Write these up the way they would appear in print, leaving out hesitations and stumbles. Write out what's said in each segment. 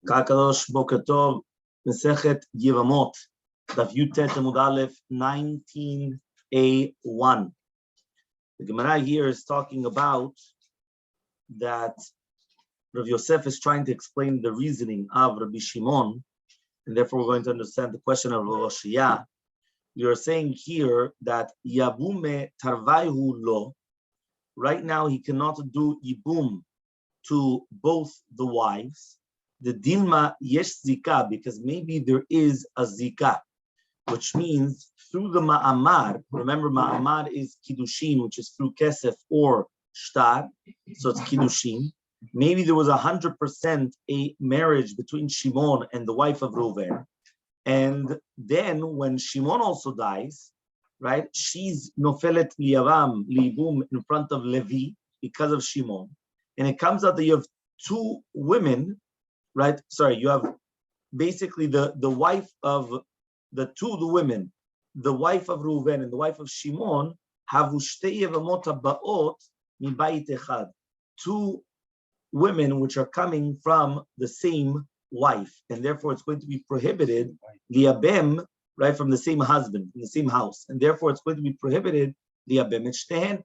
Kakadosh Boker Tov, Masechet Yevamot Daf Amud Aleph 19a1. The Gemara here is talking about that Rav Yosef is trying to explain the reasoning of Rabbi Shimon, and therefore we're going to understand the question of Roshiyah. You're saying here that Yabume Tarvaihu Lo, right now he cannot do Yibum to both the wives. The Dilma Yesh Zika, because maybe there is a Zika, which means through the Ma'amar. Remember, Ma'amar is Kiddushin, which is through Kesef or Shtar, so it's Kiddushin. Maybe there was 100% a marriage between Shimon and the wife of Reuven. And then when Shimon also dies, right, she's Nofelet Liyavam, Libum, in front of Levi because of Shimon. And it comes out that you have two women, right? Sorry, you have basically the wife of the women, the wife of Reuven and the wife of Shimon, have Shtei Yevamot Baot Mibayit Echad, two women which are coming from the same wife, and therefore it's going to be prohibited liabem, right, from the same husband in the same house, and therefore it's going to be prohibited liabem et shtehen,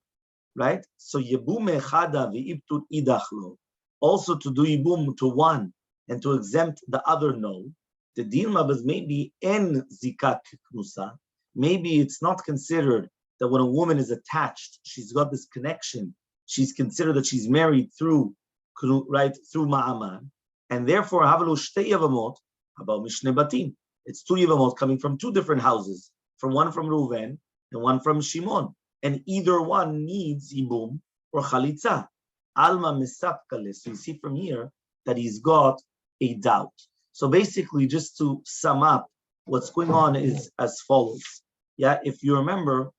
right? So yibum echada ve'ibtur idachlo, also to do yibum to one and to exempt the other, no. The dilma was maybe en zikat knusa, maybe it's not considered that when a woman is attached, she's got this connection, she's considered that she's married through, right, through ma'aman. And therefore, Havalu Shtei Yevamot, about Mishne Batim. It's two Yevamot coming from two different houses, from one from Reuven and one from Shimon. And either one needs Ibum or Chalitza. Alma Mesapkale. So you see from here that he's got a doubt. So basically, just to sum up, what's going on is as follows. Yeah, if you remember,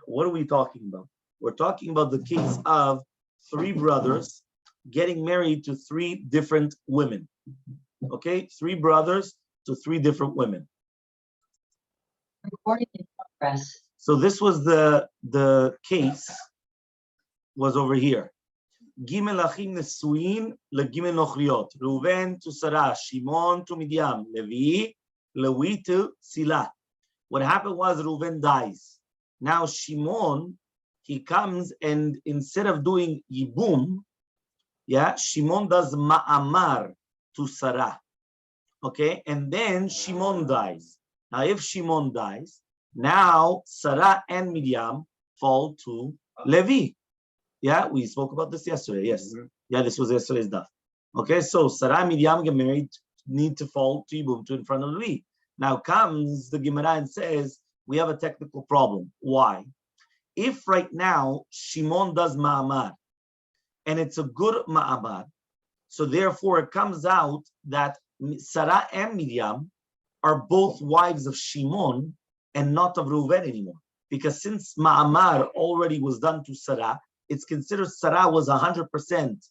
what are we talking about? We're talking about the case of three brothers getting married to three different women. Okay, three brothers to three different women. Recording in progress. So this was the case was over here. Gimel achim nesuin legimel nochriot. Reuven to Sarah, Shimon to Midian, Levi to Sila. What happened was Reuven dies. Now Shimon, he comes and instead of doing yibum, yeah, Shimon does ma'amar to Sarah. Okay, and then Shimon dies. Now, if Shimon dies, now Sarah and Miriam fall to Levi. Yeah, we spoke about this yesterday. Yes. Yeah, this was yesterday's daf. Okay, so Sarah and Miriam get married, need to fall to Yibum, to in front of Levi. Now comes the Gemara and says, we have a technical problem. Why? If right now Shimon does ma'amar, and it's a good ma'amar, so therefore it comes out that Sarah and Miriam are both wives of Shimon and not of Reuven anymore. Because since ma'amar already was done to Sarah, it's considered Sarah was 100%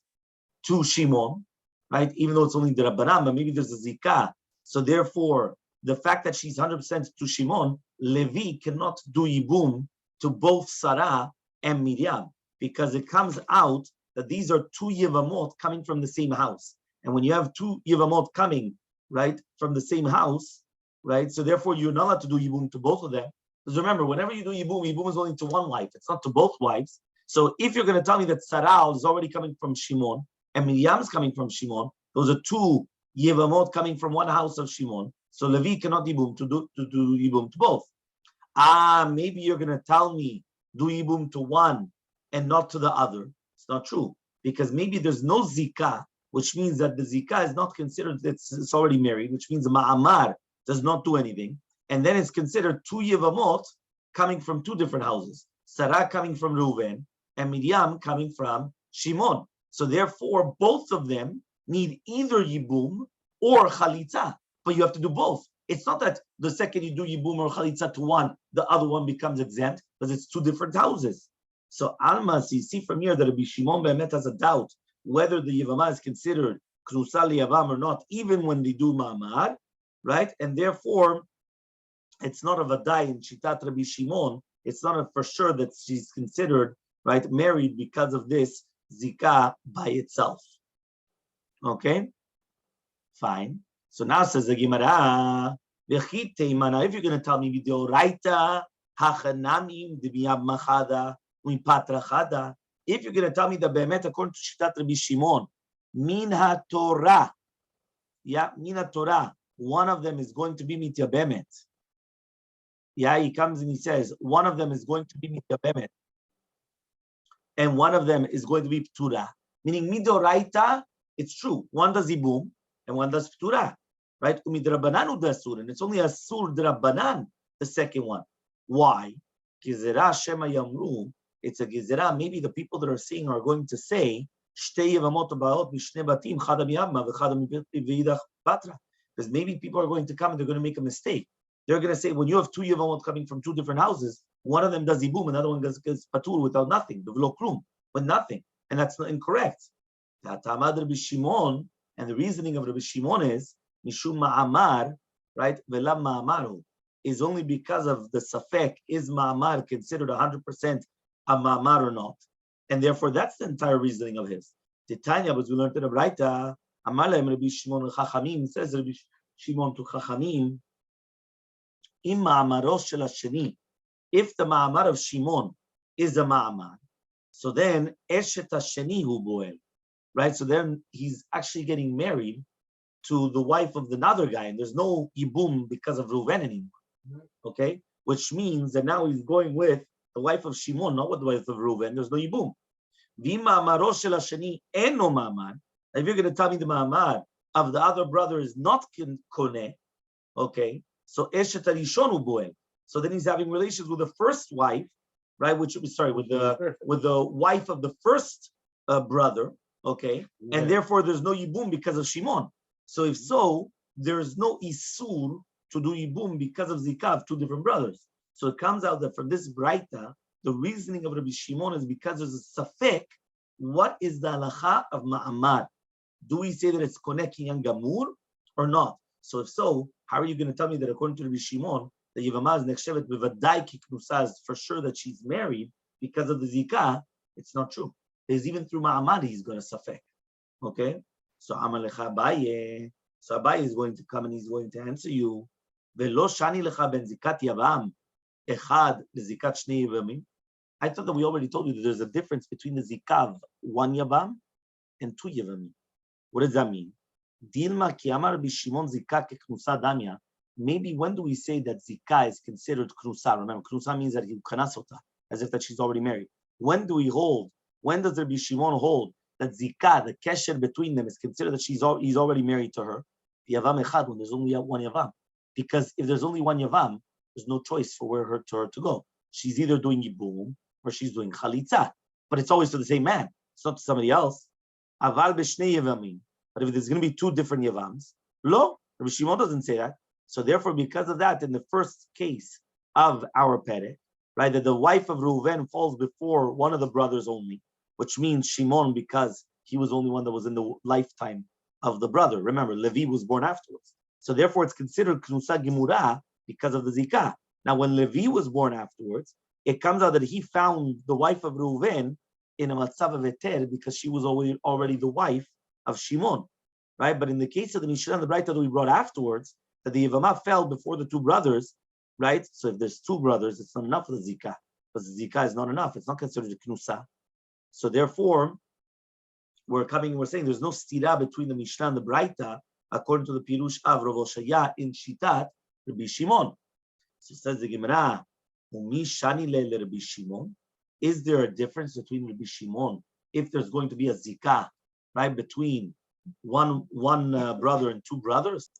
to Shimon, right? Even though it's only the Rabbanan, but maybe there's a Zikah. So therefore, the fact that she's 100% to Shimon, Levi cannot do Yibum to both Sarah and Miriam, because it comes out that these are two Yevamot coming from the same house. And when you have two Yevamot coming, right, from the same house, right, so therefore you're not allowed to do Yibum to both of them. Because remember, whenever you do Yibum, Yibum is only to one wife. It's not to both wives. So if you're going to tell me that Sarah is already coming from Shimon and Miriam is coming from Shimon, those are two Yevamot coming from one house of Shimon. So Levi cannot Yibum to do Yibum to both. Maybe you're going to tell me do Yibum to one and not to the other. It's not true, because maybe there's no zikah, which means that the zikah is not considered that it's already married, which means the ma'amar does not do anything, and then it's considered two yevamot coming from two different houses, Sarah coming from Reuven and Miriam coming from Shimon. So therefore, both of them need either yibum or chalitza, but you have to do both. It's not that the second you do yibum or chalitza to one, the other one becomes exempt, because it's two different houses. So Almas, you see from here that Rabbi Shimon Be'emet has a doubt whether the Yevamah is considered Knusa Liyavam or not, even when they do Ma'amar, right? And therefore, it's not a Vadai in Shitat Rabbi Shimon. It's not a for sure that she's considered, right, married because of this Zikah by itself. Okay? Fine. So now says the Gemara, if you're going to tell me Vidoraita, Hachanamim, Dibiyab Machada, Uimpatrachada, if you're going to tell me the Bemet according to Shitat Rabbi Shimon, Min HaTorah, yeah, Min HaTorah, one of them is going to be Mitya Bemet. Yeah, he comes and he says, one of them is going to be Mitya Bemet, and one of them is going to be Ptura. Meaning Midoraita, it's true. One does Ibum, and one does Ptura. Right? Umidrabanan does Sur, and it's only a Sur Drabanan, the second one. Why? Gizera Shema Yamru. It's a Gizera. Maybe the people that are seeing are going to say, Shtei Yevamot Baot Mishne Batim Chada Miyamma v'Chada V'Yidach Batra. Because maybe people are going to come and they're going to make a mistake. They're going to say, when you have two Yevamot coming from two different houses, one of them does Ibum, another one does Patur without nothing, B'Vlo Klum, with nothing. And that's incorrect. Tamad Rabbi Shimon, and the reasoning of Rabbi Shimon is, Mishum Ma'amar, right? Velam Ma'amaru, is only because of the Safek, is Ma'amar considered 100% a Ma'amar or not? And therefore, that's the entire reasoning of his. Titania, but we learned in the Braita, Elmaleh Rabbi Shimon Chachamim, says Rabbi Shimon to Chachamim, Im Ma'amaros shel Hasheni, if the Ma'amar of Shimon is a Ma'amar, so then Eshet Hasheni hu Boel, right? So then he's actually getting married to the wife of another guy, and there's no Yibum because of Reuven anymore, okay? Which means that now he's going with the wife of Shimon, not with the wife of Reuven. There's no Yibum. V'ma'amaro shel Hasheni eno ma'amar. If you're going to tell me the ma'amar of the other brother is not koneh, okay? So Eshet Harishon hu Boel. So then he's having relations with the first wife, right? With the wife of the first brother, okay? Yeah. And therefore there's no Yibum because of Shimon. So if so, there's no Isur to do Yibum because of Zikah of two different brothers. So it comes out that from this Braita, the reasoning of Rabbi Shimon is because there's a Safek. What is the halacha of Ma'amar? Do we say that it's Koneh Kinyan Gamur or not? So if so, how are you going to tell me that according to Rabbi Shimon, the Yevamos Nechshevet Bevadai Kiknusa is for sure that she's married because of the Zikah? It's not true. There's even through Ma'amar he's going to Safek. Okay? So Amalecha Abaye. So Abaye is going to come and he's going to answer you. Velo shani lecha ben zikat yavam echad lezikat shnei yavamim. I thought that we already told you that there's a difference between the zikah of one yavam and two yavamim. What does that mean? Dilma ki amar b'Shimon zikah keknusa damya. Maybe when do we say that zikah is considered knusa? Remember, knusa means that he kanasota, as if that she's already married. When do we hold? When does Rabbi Shimon hold that zikah, the kesher between them, is considered that he's already married to her? The yavam echad, when there's only one yavam. Because if there's only one yavam, there's no choice for where her to go. She's either doing yibum or she's doing chalitza, but it's always to the same man. It's not to somebody else. Aval b'shnei yavamim. But if there's going to be two different yavams, lo, Rabbi Shimon doesn't say that. So therefore, because of that, in the first case of our perek, right, that the wife of Reuven falls before one of the brothers only, which means Shimon because he was the only one that was in the lifetime of the brother. Remember, Levi was born afterwards. So therefore, it's considered Knusa Gemura because of the Zikah. Now, when Levi was born afterwards, it comes out that he found the wife of Reuven in a Matzav of Eter because she was already the wife of Shimon, right? But in the case of the Mishnah and the Braita that we brought afterwards, that the Yevamah fell before the two brothers, right? So if there's two brothers, it's not enough for the Zikah. Because the Zikah is not enough. It's not considered a Knusa. So therefore, we're saying there's no stira between the Mishnah and the Braita, according to the Pirush of Rav Oshaya in Shitat Rabbi Shimon. So says the Gemara, Umi shani le Rabbi Shimon. Is there a difference between Rabbi Shimon if there's going to be a zikah, right, between one brother and two brothers?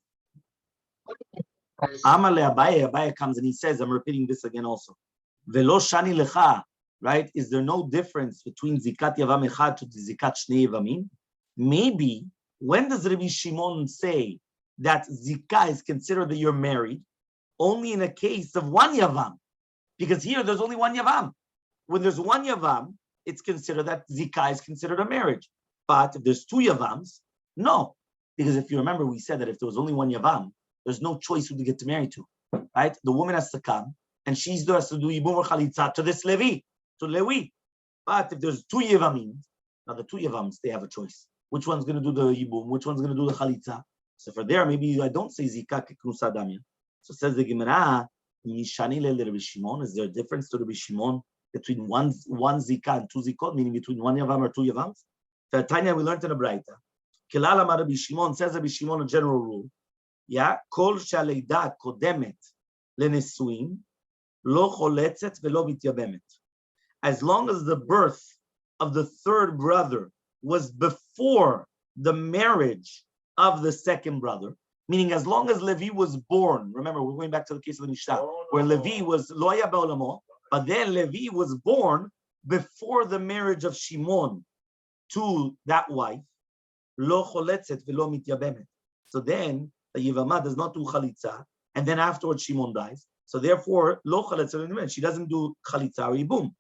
Elmaleh Abaye comes and he says, I'm repeating this again also. Velo shani lecha, right? Is there no difference between zikat yavam echad to zikat shnei yavamim? Maybe when does Rabbi Shimon say that zikah is considered that you're married? Only in a case of one yavam, because here there's only one yavam. When there's one yavam, it's considered that zikah is considered a marriage. But if there's two yavams, no, because if you remember, we said that if there was only one yavam, there's no choice who to get married to, right? The woman has to come, and she has to do yibum or chalitza to this Levi, to Lewi. But if there's two yavamim, now the two yavams, they have a choice. Which one's going to do the yibum? Which one's going to do the chalitza? So for there, maybe I don't say zika keknusa damya. So says the Gemara, Mishani le Rabbi Shimon. Is there a difference to Rabbi Shimon between one zika and two zikot, meaning between one yavam or two yavams? For Tanya, we learned in a Braita. Kilala Rabbi Shimon, says Rabbi Shimon, a general rule. Yeah, kol shaleida kodemet lenesuin lo choletzet velo mityabemet. As long as the birth of the third brother was before the marriage of the second brother, meaning as long as Levi was born, remember we're going back to the case of the Mishnah, where Levi was loya ba'olamo, but then Levi was born before the marriage of Shimon to that wife, lo choletzet velo mityabemet. So then the Yevamah does not do chalitza, and then afterwards Shimon dies. So therefore, lo chalitza, she doesn't do chalitza or yibum.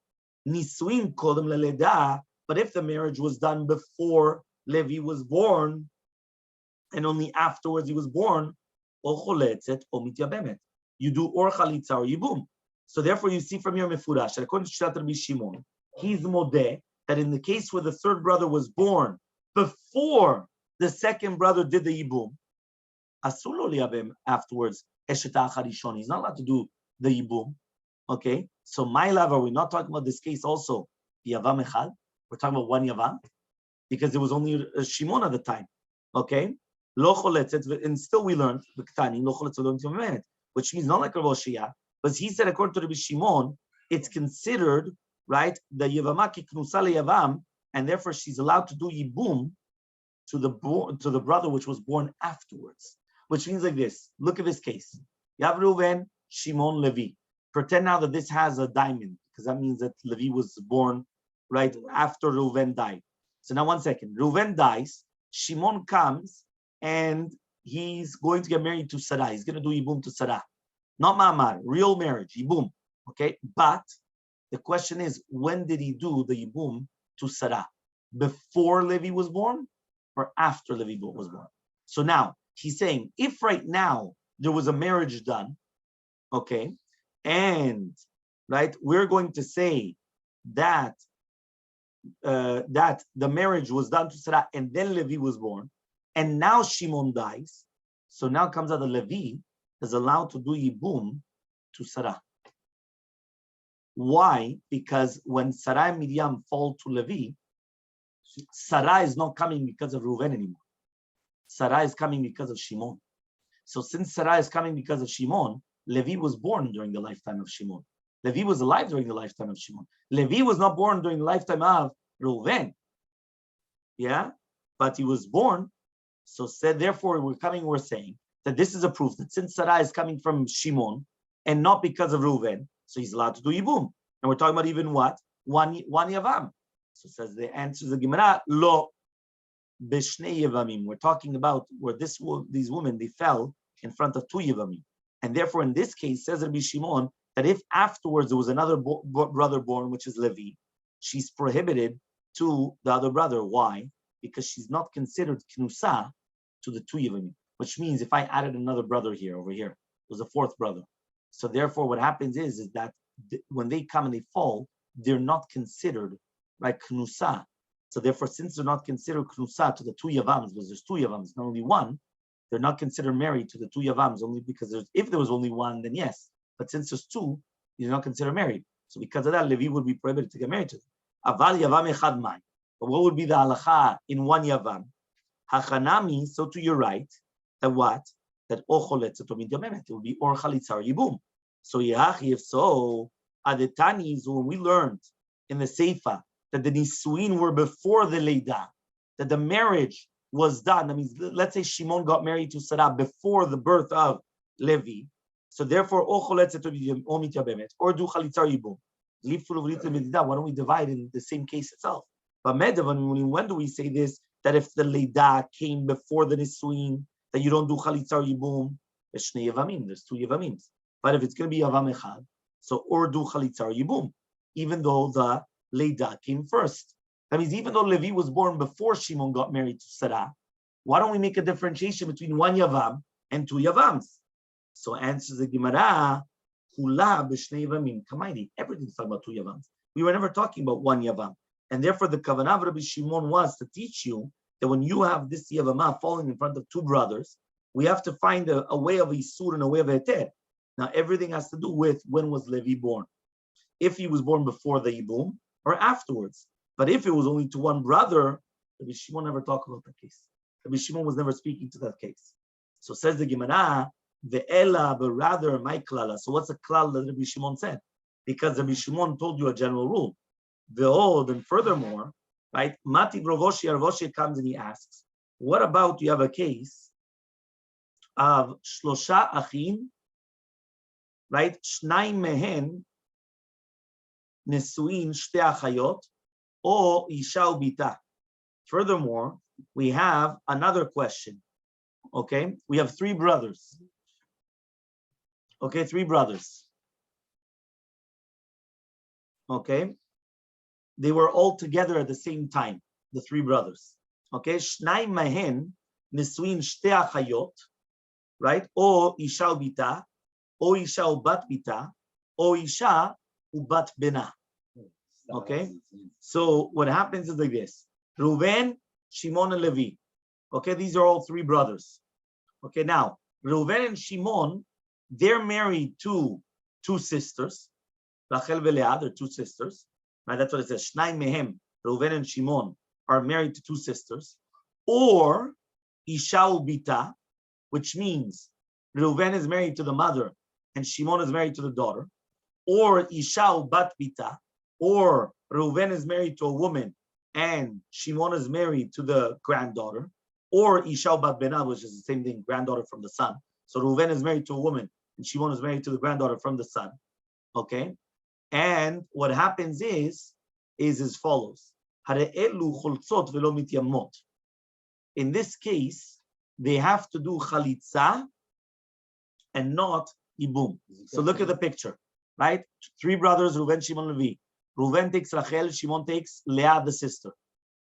Nisuin kodem leleda, but if the marriage was done before Levi was born, and only afterwards he was born, o choletzet o mityabemet. You do or chalitza or yibum. So therefore, you see from your mefurash, according to Shat Rabbi Shimon, he's modeh that in the case where the third brother was born before the second brother did the yibum, asulo liyabem afterwards, esheta acharishon. He's not allowed to do the yibum. Okay, so my love, are we not talking about this case also? Yavam echad. We're talking about one yavam because there was only a Shimon at the time. Okay, lo choletzet, and still we learned the ketani lo choletzet lo mityabemet, which means not like Rav Oshia, but he said according to Rabbi Shimon, it's considered right the yevamah kiknusa leyavam, and therefore she's allowed to do yibum to the brother which was born afterwards. Which means like this. Look at this case. Yav Reuven, Shimon, Levi. Pretend now that this has a diamond, because that means that Levi was born right after Reuven died. So now 1 second. Reuven dies, Shimon comes, and he's going to get married to Sarah. He's going to do Yibum to Sarah. Not Ma'amar, real marriage, Yibum. Okay? But the question is, when did he do the Yibum to Sarah? Before Levi was born or after Levi was born? So now, he's saying, if right now there was a marriage done, okay, and right, we're going to say that that the marriage was done to Sarah and then Levi was born, and now Shimon dies. So now comes out that Levi is allowed to do Yibum to Sarah. Why? Because when Sarah and Miriam fall to Levi, Sarah is not coming because of Reuven anymore. Sarah is coming because of Shimon. So since Sarah is coming because of Shimon, Levi was born during the lifetime of Shimon. Levi was alive during the lifetime of Shimon. Levi was not born during the lifetime of Reuven. Yeah? But he was born. So said, therefore, we're saying that this is a proof that since Sarah is coming from Shimon and not because of Reuven, so he's allowed to do Yibum. And we're talking about even what? One Yavam. So says the answer is the Gemara, Lo. Beshnei Yevamim. We're talking about where these women, they fell in front of two Yevamim. And therefore, in this case, says Rabbi Shimon, that if afterwards there was another brother born, which is Levi, she's prohibited to the other brother. Why? Because she's not considered knusa to the two Yevamim. Which means if I added another brother here, over here, there's a fourth brother. So therefore, what happens is that when they come and they fall, they're not considered like knusa. So therefore, since they're not considered knusa to the two yavams, because there's two yavams, not only one, they're not considered married to the two yavams, only because if there was only one, then yes. But since there's two, you're not considered married. So because of that, Levi would be prohibited to get married to them. Aval yavam echad mai. But what would be the halacha in one yavam? Hachanami, so to your right, that what? That ocholetz it will be or chalitza yibum. So yachi, if so, adetani is when we learned in the Seifa that the nisuin were before the leida, that the marriage was done. That means, let's say Shimon got married to Sarah before the birth of Levi. So therefore, or do chalitza yibum. Why don't we divide in the same case itself? But when do we say this? That if the leida came before the nisuin, that you don't do chalitza yibum. There's two yevamim. But if it's going to be yavam echad, so or do chalitza yibum, even though the leida came first. That means even though Levi was born before Shimon got married to Sarah, why don't we make a differentiation between one yavam and two yavams? So answers the Gemara, hula b'shnei yavamim. Kamaidi, everything's talking about two yavams. We were never talking about one yavam. And therefore the kavanah of Rabbi Shimon was to teach you that when you have this yavamah falling in front of two brothers, we have to find a way of Isur and a way of Heter. Now, everything has to do with when was Levi born. If he was born before the Yibum or afterwards. But if it was only to one brother, Rabbi Shimon never talked about that case. Rabbi Shimon was never speaking to that case. So says the Gemara, the Ella, but rather my klala. So what's the klal that Rabbi Shimon said? Because Rabbi Shimon told you a general rule. The old, and furthermore, right? Mati Ravoshi comes and he asks, what about you have a case of Shlosha Achim, right? Shnai mehen Nesuin Shte Achayot, or Isha Ubita. Furthermore, we have another question. Okay, we have three brothers. Okay, three brothers. Okay, they were all together at the same time, the three brothers. Okay, Shnai Mahen Nesuin Shte Achayot, right? Or Isha Ubita, or Isha Ubat Bita, or Isha Ubat Bena. Okay, so what happens is like this: Reuven, Shimon, and Levi. Okay, these are all three brothers. Okay, now Reuven and Shimon, they're married to two sisters, Rachel and Leah. They're two sisters. Right? That's what it says. Shnai mehem, Reuven and Shimon are married to two sisters, or Isha ubita, which means Reuven is married to the mother and Shimon is married to the daughter, or Isha ubat bita, or Reuven is married to a woman and Shimon is married to the granddaughter, or Isha bat Bena, which is the same thing, granddaughter from the son. So Reuven is married to a woman and Shimon is married to the granddaughter from the son. Okay? And what happens is as follows. In this case, they have to do chalitza and not ibum. So look at the picture, right? Three brothers, Reuven, Shimon, Levi. Reuven takes Rachel, Shimon takes Leah, the sister.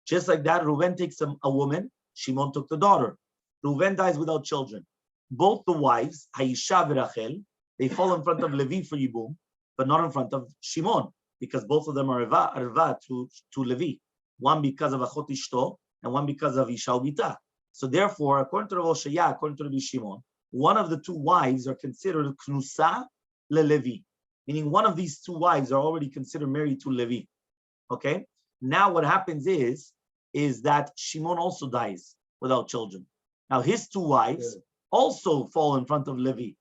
Just like that, Reuven takes a woman, Shimon took the daughter. Reuven dies without children. Both the wives, Haisha and Rachel, they fall in front of Levi for Yibum, but not in front of Shimon, because both of them are Arva to Levi. One because of Achot Ishto, and one because of Isha Ubita. So therefore, according to Rav Oshaya, according to Rabbi Shimon, one of the two wives are considered Knusa le-Levi. Meaning one of these two wives are already considered married to Levi. Okay? Now what happens is that Shimon also dies without children. Now his two wives also fall in front of Levi.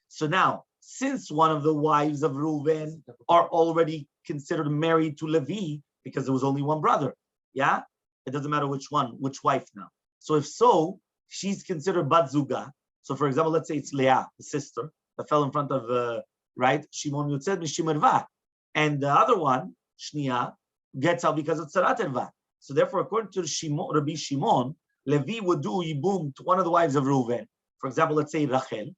So now, since one of the wives of Reuven are already considered married to Levi, because there was only one brother, yeah? It doesn't matter which wife now. So if so, she's considered Bat Zuga. So for example, let's say it's Leah, the sister, that fell in front of right? Shimon Yotzed Mishimerva. And the other one, Shnia, gets out because of Tzarat Erva. So therefore, according to Rabbi Shimon, Levi would do Yibum to one of the wives of Reuven. For example, let's say Rachel.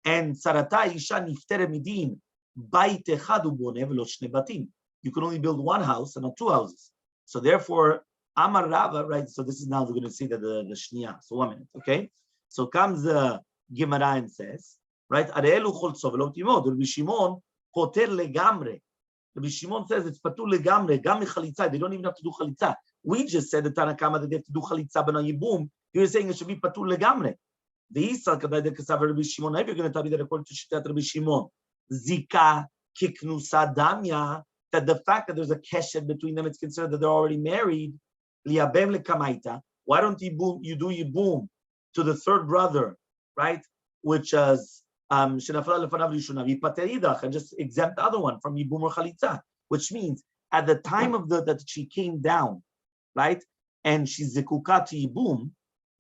And Tzarata Isha Niftere Midin, Bait Echad Ubone V'lo Shne Batim. You can only build one house and not two houses. So therefore, Amar Rava, right? So this is now we're going to see that the Shnia. So 1 minute, okay? So comes the Gemara and says, right? Areelu choltzo v'lo timod. Rabbi Shimon poter legamre. Rabbi Shimon says it's patur legamre. Gam chalitza. They don't even have to do chalitza. We just said the Tana Kama that they have to do chalitza but not yibum. You're saying it should be patur legamre. The Yisal kadai de kasav Rabbi Shimon. If you're going to tell me that according to Shitat Rabbi Shimon, zika kiknusa damya, that the fact that there's a keshet between them, it's considered that they're already married. Liabem lekamaita. Why don't you do yibum to the third brother, right? Which is and just exempt the other one from Yibum or Chalitza, which means at the time of that she came down, right, and she's zekuka to Yibum,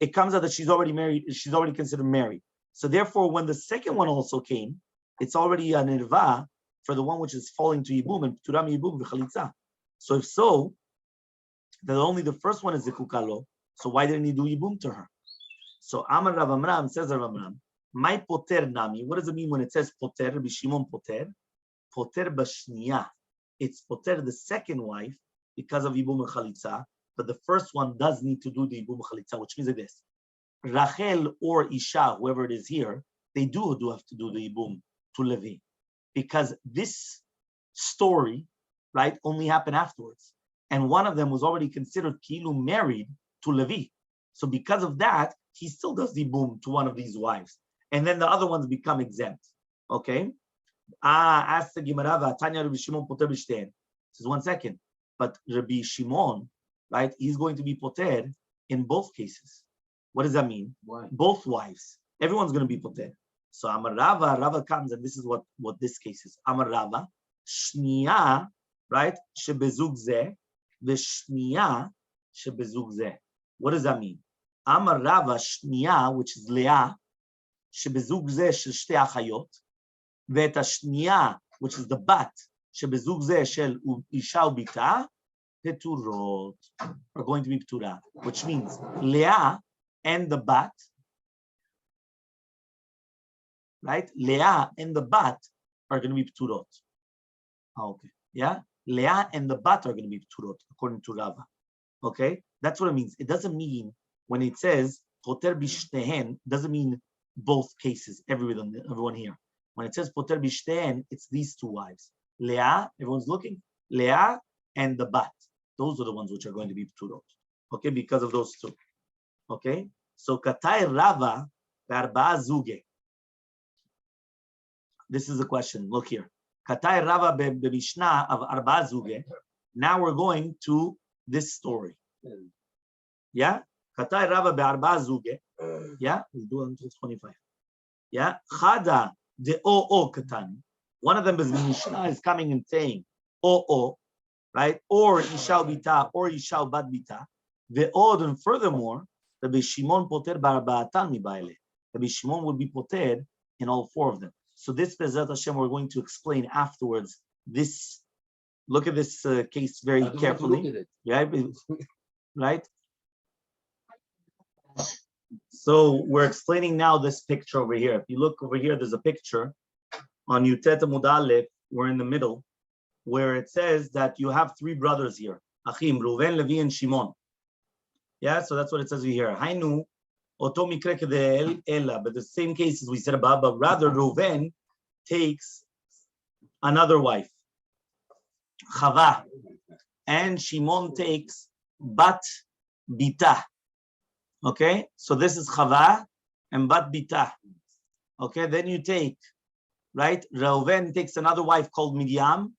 it comes out that she's already married, she's already considered married. So therefore, when the second one also came, it's already an irva for the one which is falling to Yibum and Turam Yibum v'Chalitza. So if so, then only the first one is zekuka lo. So why didn't he do Yibum to her? So Amar Rav Amram says Rav Amram, my poter nami. What does it mean when it says poter? Rabbi Shimon poter. Poter b'shniya. It's poter the second wife because of Yibum and Chalitza, but the first one does need to do the Yibum and Chalitza, which means like this. Rachel or Isha, whoever it is here, they do have to do the Yibum to Levi. Because this story, right, only happened afterwards. And one of them was already considered Kilu married to Levi. So because of that, he still does the boom to one of these wives. And then the other ones become exempt. Okay? Ask the Gemara, Tanya Rabbi Shimon poter b'shtein. Says 1 second. But Rabbi Shimon, right, he's going to be poter in both cases. What does that mean? Why? Both wives. Everyone's going to be poter. So Amar Rava comes, and this is what this case is. Amar Rava, shniya, right, shebezug zeh, v'shniya shebezug zeh. What does that mean? Amar Rava shniya, which is Leah, shebezug zeh shel shtei achayot, ve'et hashniya, which is the bat, shebezug zeh shel isha ubita, peturot, are going to be ptura, which means Leah and the bat, right? Leah and the bat are going to be pturot. Okay, yeah? Leah and the bat are going to be pturot, according to Rava. Okay? That's what it means. It doesn't mean, when it says poter bishtehen, doesn't mean both cases, everyone here. When it says poter bishtehen, it's these two wives. Leah, everyone's looking, Leah and the bat. Those are the ones which are going to be pturot. Okay, because of those two. Okay? So katay Rava be'arba'a zuge. This is a question. Look here. Katay Rava be'mishnah of arba'a zuge. Now we're going to this story. Yeah? Katay Rava be'arba'a zuge. Yeah? We'll do it until 25. Yeah? Chada de'o katan. One of them is Mishnah is coming and saying o, right? Or ishal bita, or ishal bat bita. Ve'od, and furthermore, Rabbi Shimon poter ba'arba'atan mi'baile. Rabbi Shimon would be poter in all four of them. So this Bezat Hashem, we're going to explain afterwards. This, look at this case very carefully. Yeah, right? So we're explaining now this picture over here. If you look over here, there's a picture on Yutet Amud Aleph. We're in the middle, where it says that you have three brothers here: Achim, Reuven, Levi, and Shimon. Yeah, so that's what it says here. Hainu. But the same case as we said above, but rather Reuven takes another wife, Chava, and Shimon takes Bat Bita. Okay, so this is Chava and Bat Bita. Okay, then you take, right, Reuven takes another wife called Miriam,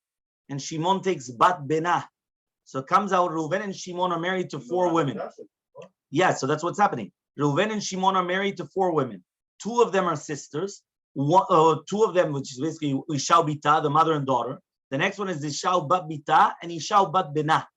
and Shimon takes Bat Bena. So it comes out Reuven and Shimon are married to 4 women. Yeah, so that's what's happening. Reuven and Shimon are married to 4 women. 2 of them are sisters. 2 of them, which is basically Ishau Bita, the mother and daughter. The next one is Ishau Bat Bita and Ishau Bat Bena.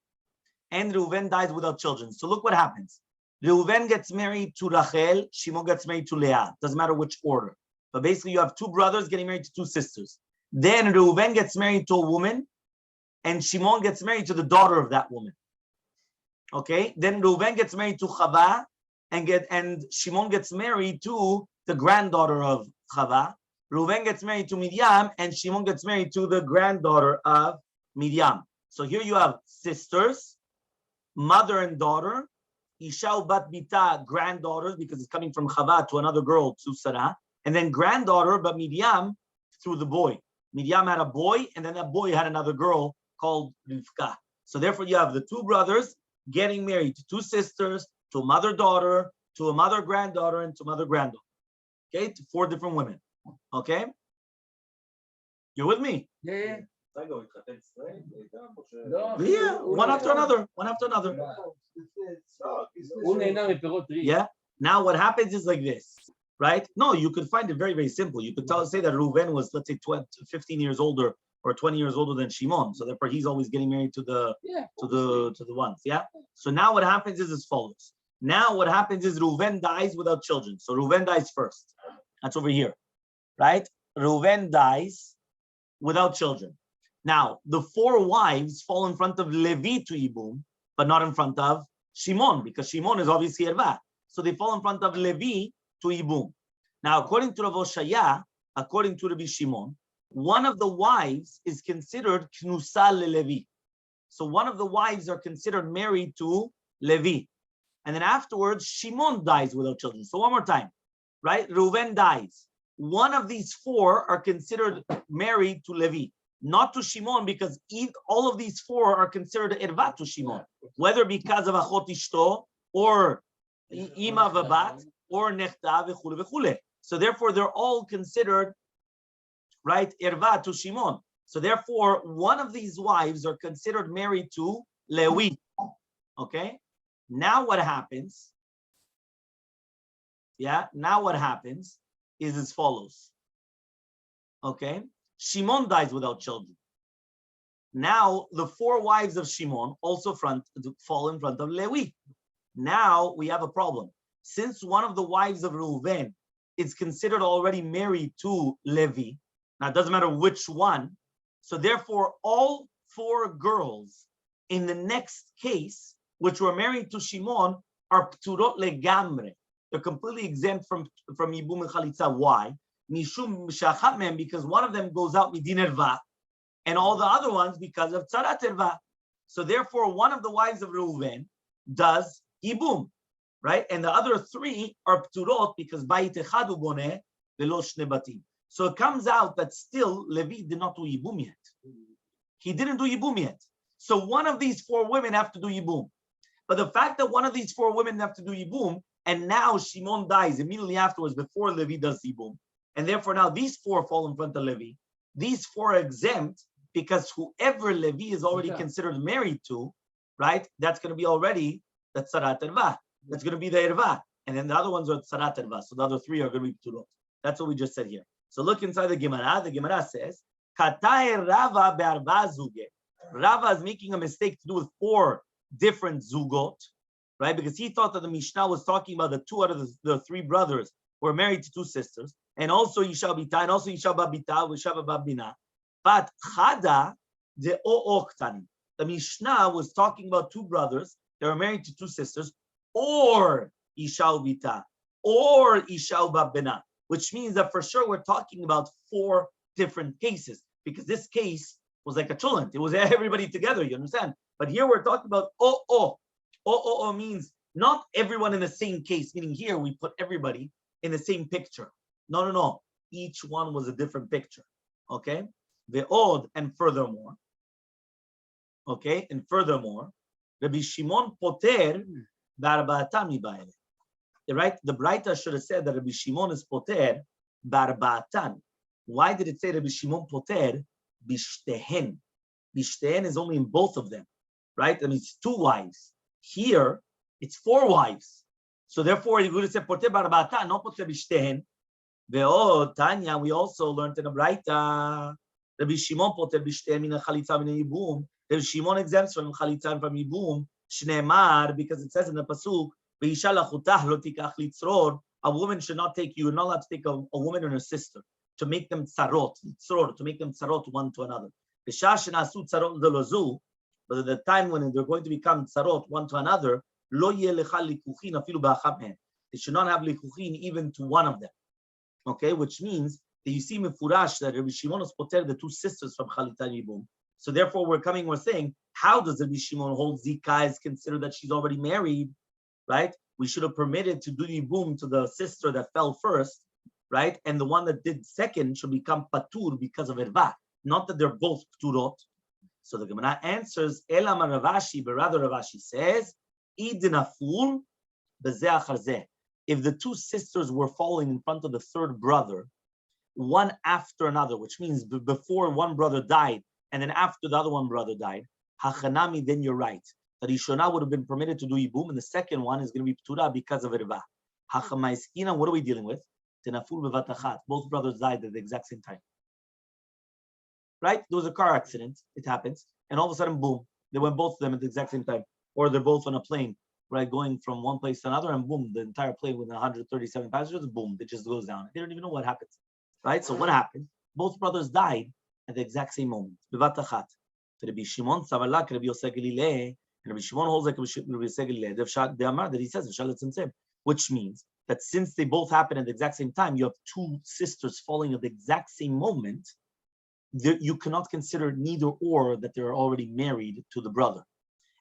And Reuven dies without children. So look what happens. Reuven gets married to Rachel. Shimon gets married to Leah. Doesn't matter which order. But basically you have 2 brothers getting married to 2 sisters. Then Reuven gets married to a woman. And Shimon gets married to the daughter of that woman. Okay? Then Reuven gets married to Chava. And Shimon gets married to the granddaughter of Chava. Reuven gets married to Miriam, and Shimon gets married to the granddaughter of Miriam. So here you have sisters, mother and daughter, Ishau Bat Bita, granddaughters, because it's coming from Chava to another girl, to Sarah, and then granddaughter, but Miriam through the boy. Miriam had a boy, and then that boy had another girl called Rivka. So therefore you have the 2 brothers getting married to 2 sisters, to a mother-daughter, to a mother-granddaughter, and to a mother-granddaughter. Okay, to 4 different women. Okay? You're with me? Yeah. Yeah, one after another. Yeah. Now what happens is like this, right? No, you could find it very, very simple. You could say that Reuven was, let's say, 15 years older or 20 years older than Shimon. So therefore he's always getting married to the ones. Yeah. So now what happens is as follows. Now what happens is Reuven dies without children. So Reuven dies first. That's over here. Right? Reuven dies without children. Now the 4 wives fall in front of Levi to Ibum, but not in front of Shimon, because Shimon is obviously Erva. So they fall in front of Levi to Ibum. Now, according to Rav Oshaya, according to Rabbi Shimon, one of the wives is considered Knusa Levi. So one of the wives are considered married to Levi. And then afterwards, Shimon dies without children. So one more time, right? Reuven dies. One of these 4 are considered married to Levi, not to Shimon, because all of these 4 are considered erva to Shimon, whether because of achot ishto or ima v'bat, or nechta v'chule v'chule. So therefore, they're all considered, right, irva to Shimon. So therefore, one of these wives are considered married to Lewi. Okay? Now what happens? Yeah, now what happens is as follows. Okay? Shimon dies without children. Now the four wives of Shimon also fall in front of Lewi. Now we have a problem. Since one of the wives of Reuven is considered already married to Levi, now it doesn't matter which one, so therefore all four girls in the next case, which were married to Shimon, are pturot legamre. They're completely exempt from Yibum and Chalitza. Why? Mishum shachat mem, because one of them goes out midin erva, and all the other ones because of tzarat erva. So therefore, one of the wives of Reuven does Yibum, right? And the other three are pturot because bayit echad boneh velo shne batim. So it comes out that still Levi did not do Yibum yet. He didn't do Yibum yet. So one of these four women have to do Yibum. But the fact that one of these four women have to do Yibum, and now Shimon dies immediately afterwards before Levi does Yibum, and therefore now these four fall in front of Levi. These four are exempt because whoever Levi is already considered married to, right, that's going to be already the Tzarat Erva. That's going to be the Erva. And then the other ones are Tzarat Erva. So the other three are going to be Pturot. That's what we just said here. So look inside the Gemara. The Gemara says, Katay Rava be'arba zuge. Rava is making a mistake to do with four different zugot, right? Because he thought that the Mishnah was talking about the two out of the three brothers who were married to two sisters, and also Isha Bita, and also Isha Babita, Isha Babina. But Chada de O'oktani. The Mishnah was talking about two brothers that were married to two sisters, or Isha Bita, or Isha Babina, which means that for sure we're talking about four different cases, because this case was like a chulent. It was everybody together, you understand? But here we're talking about O means not everyone in the same case, meaning here we put everybody in the same picture. No. Each one was a different picture. Okay? Ve'od, and furthermore. Okay? And furthermore, Rabbi Shimon poter barba'atan mibayele. Right? The Braita should have said that Rabbi Shimon is poter barba'atan. Why did it say Rabbi Shimon poter bishtehen? Bishtehen is only in both of them. Right? That means two wives. Here, it's four wives. So therefore, you're going to say poter barba'atan, not poter bishtehen. Ve'od, Tanya, we also learned in a Braita, Rabbi Shimon poter bishtehen min chalitza min yibum. Rabbi Shimon exempts from chalitza and from yibum. Shneimar, because it says in the pasuk, ve'isha lachutah lo tikach litzror. A woman should not take, you are not allowed to take a woman and her sister to make them tzarot, litzror, to make them tzarot one to another. V'shah shenasu tzarot lelozu. But at the time when they're going to become tzarot one to another, lo yeh lecha likuchin afilu ba'achad mehem. They should not have likuchin even to one of them. Okay, which means that you see mefurash that Rabbi Shimon is poter the two sisters from Chalitza Yibum. So therefore, we're saying, how does Rabbi Shimon hold Zika is considered that she's already married, right? We should have permitted to do Yibum to the sister that fell first, right? And the one that did second should become patur because of erva, not that they're both pturot. So the Gemara answers, Elama Ravashi, but rather Ravashi says, Idinaful bezeh achar zeh. If the two sisters were falling in front of the third brother, one after another, which means before one brother died, and then after the other one brother died, hachanami, then you're right. That Ishona would have been permitted to do Yibum, and the second one is going to be Ptura because of Erva. Hachamaiskina, what are we dealing with? Tenaful bevatachat. Both brothers died at the exact same time. Right? There was a car accident, it happens, and all of a sudden, boom, they went both of them at the exact same time. Or they're both on a plane, right, going from one place to another, and boom, the entire plane with 137 passengers, boom, it just goes down. They don't even know what happens, right? So what happened? Both brothers died at the exact same moment. Bevatachat. Rabbi Shimon Savalak, Rabbi Yosef Galilei, and Rabbi Shimon holds like Rabbi Yosef Galilei. The Amar that he says, which means that since they both happen at the exact same time, you have two sisters falling at the exact same moment. You cannot consider neither or that they're already married to the brother.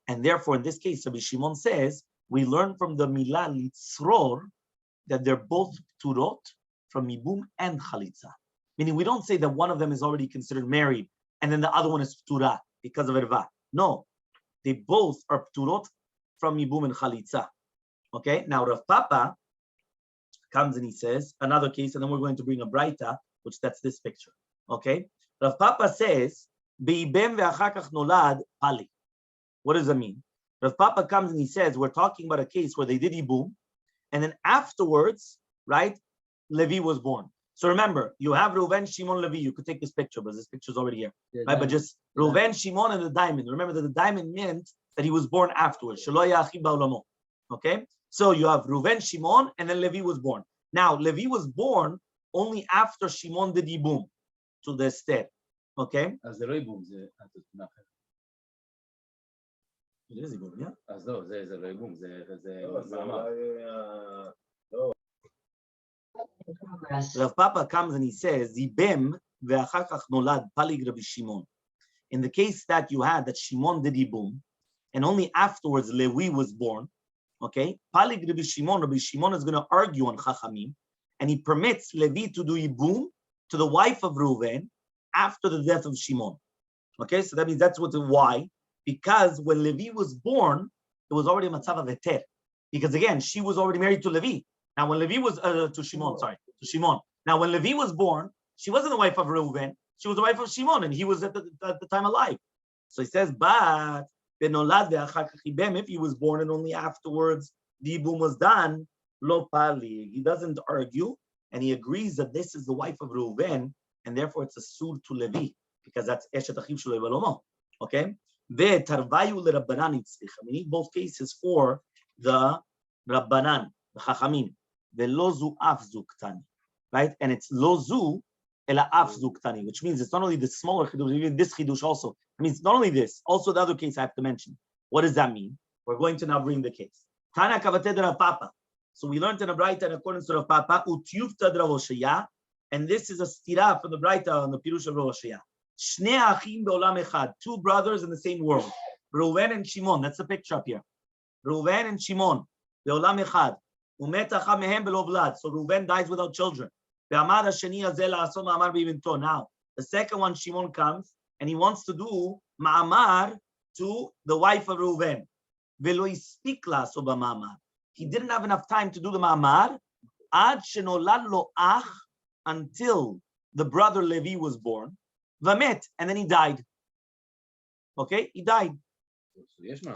And therefore, in this case, Rabbi Shimon says, we learn from the Milah Litzror that they're both Turot from Yibum and Chalitza. Meaning, we don't say that one of them is already considered married and then the other one is Ptura because of Erva. No, they both are Pturot from Yibum and Chalitza. Okay, now Rav Papa comes and he says another case, and then we're going to bring a Braita, which that's this picture. Okay, Rav Papa says, "Beibem ve'achar kach nolad pali." What does that mean? Rav Papa comes and he says, we're talking about a case where they did Yibum, and then afterwards, right, Levi was born. So remember, you have Reuven, Shimon, Levi. You could take this picture, but this picture is already here, right? But just Reuven, Shimon, and the diamond. Remember that the diamond meant that he was born afterwards. Shelo ya'achi ba'olamo. Okay, so you have Reuven, Shimon, and then Levi was born. Now Levi was born only after Shimon did Yibum to the Esther. Okay. אז זה לא ייבום, זה אחר. זה ייבום, yeah? אז לא, זה לא ייבום, זה מאמר. Rav Papa comes and he says, "Yibem ve'achar kach nolad palig Rabbi Shimon." In the case that you had that Shimon did Yibum, and only afterwards Levi was born, okay? Palig Rabbi Shimon is going to argue on Chachamim, and he permits Levi to do Yibum to the wife of Reuven after the death of Shimon. Okay, so that means that's why. Because when Levi was born, it was already a matzav of heter. Because again, she was already married to Levi. Now, when Levi was to Shimon. Now, when Levi was born, she wasn't the wife of Reuven. She was the wife of Shimon, and he was at the time alive. So he says, but if he was born and only afterwards the Yibum was done, lo pali. He doesn't argue, and he agrees that this is the wife of Reuven, and therefore it's a sur to Levi, because that's eshet achiv shelo balomo. Okay? Ve'tarvayu leRabbanan itzrich. We need both cases for the Rabbanan, the Chachamim. Ve'lo af zuktani, right? And it's lo zu ela af zuktani, which means it's not only the smaller chidush, even this chidush also. It means not only this, also the other case I have to mention. What does that mean? We're going to now bring the case. Tana kavated Rav Papa. So we learned in a Braita in accordance to Rav Papa, utyuvta Rav Hoshaya, and this is a stira from the Braita on the Pirush of Rav Hoshaya. Shnei achim be'olam echad, two brothers in the same world. Reuven and Shimon, that's the picture up here. Reuven and Shimon, be'olam echad. Umet achad mehem be'lo vlad. So Reuven dies without children. Ve'amad hasheni hazeh la'aso ma'amar be'ibinto. Now, the second one, Shimon comes, and he wants to do ma'amar to the wife of Reuven. Ve'lo yispik la'aso ba'ma'amar. He didn't have enough time to do the ma'amar ad shenolad lo ach, until the brother Levi was born. Vamet, and then he died. Okay, he died.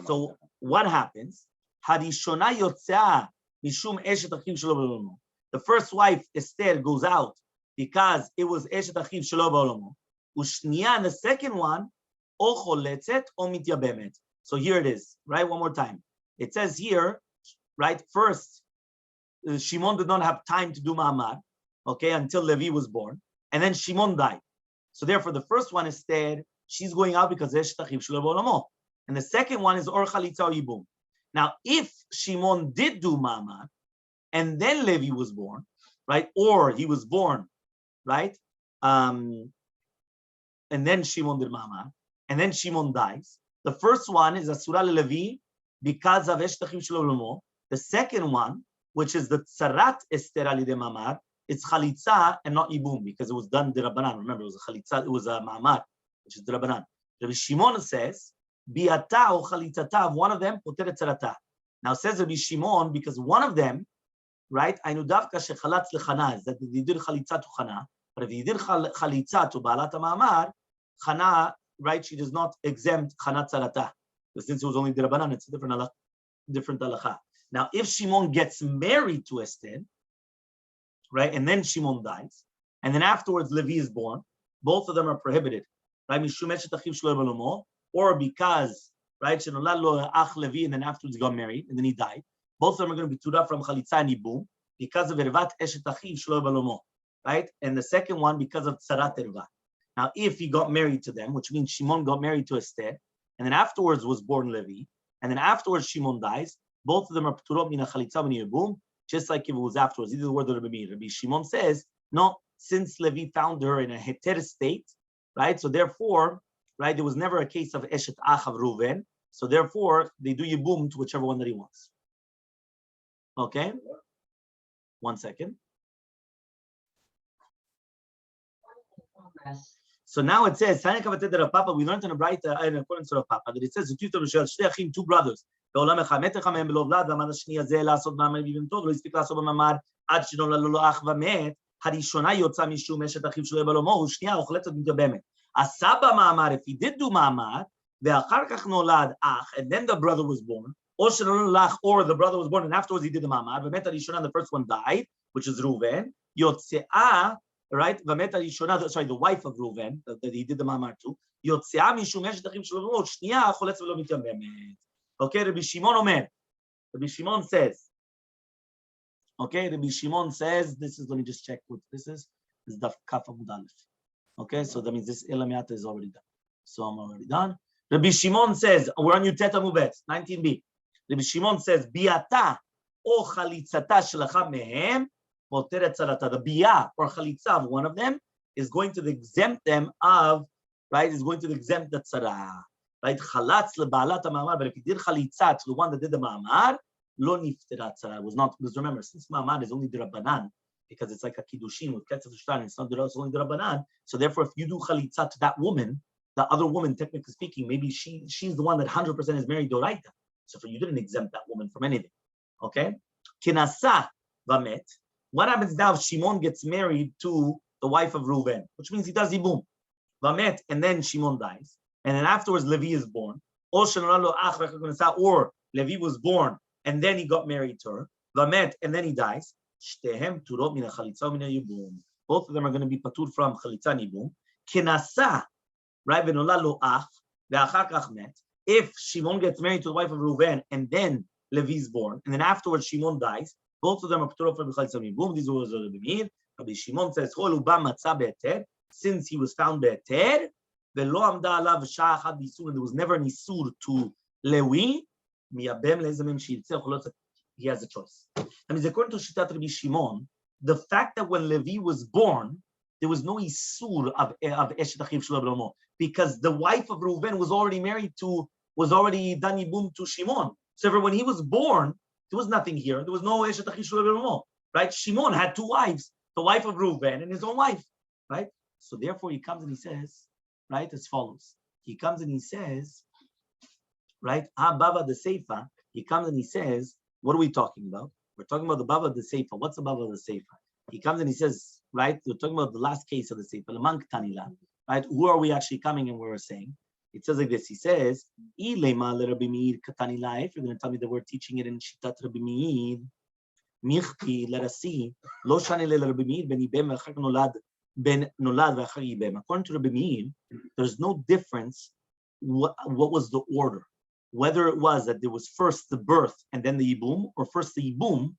So what happens? Harishona yotzea mishum eshet achiv shelo ba'olamo. The first wife Esther goes out because it was eshet achiv shelo ba'olamo. Ushniya, and the second one, o choletzet o mityabemet. So here it is, right? One more time. It says here, right? First, Shimon did not have time to do ma'amar, okay, until Levi was born, and then Shimon died. So therefore, the first one is Esther. She's going out because eshet achiv shelo ba'olamo, and the second one is or chalitza or yibum. Now, if Shimon did do ma'amar, and then Levi was born, right, or he was born, right, and then Shimon did ma'amar, and then Shimon dies. The first one is asura leLevi because of eshet achiv shelo ba'olamo. The second one, which is the tzarat Esther alidei ma'amar, it's chalitza and not yibum because it was done d'Rabbanan. Remember, it was a chalitza, it was a ma'amar, which is d'Rabbanan. Rabbi Shimon says, bi'ata or chalitzata of one of them, poteret tzarata. Now says Rabbi Shimon, because one of them, right, ainu davka shechalatz lechana, is that he did chalitza to Chana, but if he did chalitza to Baalat HaMa'amar, Chana, right, she does not exempt Chana tzarata. But since it was only d'Rabbanan, it's a different halacha. Now, if Shimon gets married to Esther, right, and then Shimon dies, and then afterwards Levi is born, both of them are prohibited, right? Mishum eshet achiv shelo ba'olamo, or because, right, shenolad lo ach Levi, and then afterwards he got married, and then he died. Both of them are going to be tura from chalitza and yibum because of ervat eshet achiv shelo ba'olamo, right? And the second one because of tzarat ervat. Now, if he got married to them, which means Shimon got married to Esther, and then afterwards was born Levi, and then afterwards Shimon dies, both of them are pturot min chalitza min yibum, just like if it was afterwards. These are the words of Rabbi. Rabbi Shimon says, no, since Levi found her in a heter state, right? So therefore, right, there was never a case of eshet ach of Reuven. So therefore, they do yibum to whichever one that he wants. Okay? 1 second. So now it says, we learned in the Braita, in accordance to Rav Papa, that it says, two brothers. הראשונה יוצא משום אשת אחיו שלו בלומו, ושנייה אוכלת מתגבמת. הסבא מאמר, if he did do מאמר, ואחר כך נולד אח, and then the brother was born, או שנולד אח, or the brother was born, and afterwards he did the מאמר, ומת הראשונה, the first one died, which is Reuven, יוצאה, right, ומת הראשונה, sorry, the wife of Reuven, that he did the מאמר too, יוצאה משום אשת אחיו שלו בלומו, שנייה אוכלת ולא מתגבמת. Okay, Rabbi Shimon אומר, Rabbi Shimon says, okay, Rabbi Shimon says, this is, let me just check what this is Daf Kaf Amud Aleph. Okay, so that means this Elamiyata is already done. So I'm already done. Rabbi Shimon says, we're on Yutet Amubet, 19b. Rabbi Shimon says, Biata o chalitzata shelacha mehem poteret tzarata. The bia or chalitza of one of them is going to exempt them of, right, is going to exempt the tzara. Right, chalatz lebaalat ha'ma'amar, but if he did chalitza to the one that did the ma'amar, lo niftera tzara. It was not, because remember, since ma'amar is only derabanan, because it's like a kiddushin with ketzav shtan, it's not it's only derabanan. So therefore, if you do chalitza to that woman, the other woman, technically speaking, maybe she's the one that 100% is married doraita. So for you didn't exempt that woman from anything. Okay? Kinasa vamet. What happens now if Shimon gets married to the wife of Reuven, which means he does ibum. Vamet, and then Shimon dies. And then afterwards Levi is born. Or Levi was born, and then he got married to her. Vamet, and then he dies. Both of them are going to be patur from chalitza and ibum. Kinasa, right? If Shimon gets married to the wife of Reuven, and then Levi is born, and then afterwards Shimon dies, both of them are patur from chalitza and ibum. These are the Rabbi. Rabbi Shimon says, since he was found be'eter, and there was never an isur to Lewi, he has a choice. I mean, according to Shitat Rabbi Shimon, the fact that when Levi was born, there was no isur of Eshet Achiv Shelo B'Lomo, because the wife of Reuven was already married to, was already done yibum to Shimon. So when he was born, there was nothing here. There was no Eshet Achiv Shelo B'Lomo, right? Shimon had two wives, the wife of Reuven and his own wife, right? So therefore he comes and he says, right, as follows. He comes and he says, right, Baba the Seifa, he comes and he says, what are we talking about? We're talking about the Baba the Seifa. What's the Baba the Seifa? He comes and he says, right, we're talking about the last case of the Seifa, Lamang Tanila, right? Who are we actually coming and we're saying? It says like this, he says, if you're going to tell me that we're teaching it in Shitat Rabbi Meir, Michti, let us see, Lo Shane le Rabbi Meir, Ben Ibem, Achak Nolad, Ben Nolad v'achar Yibem. According to Rabbi Meir, there's no difference what was the order, whether it was that there was first the birth and then the yibum, or first the yibum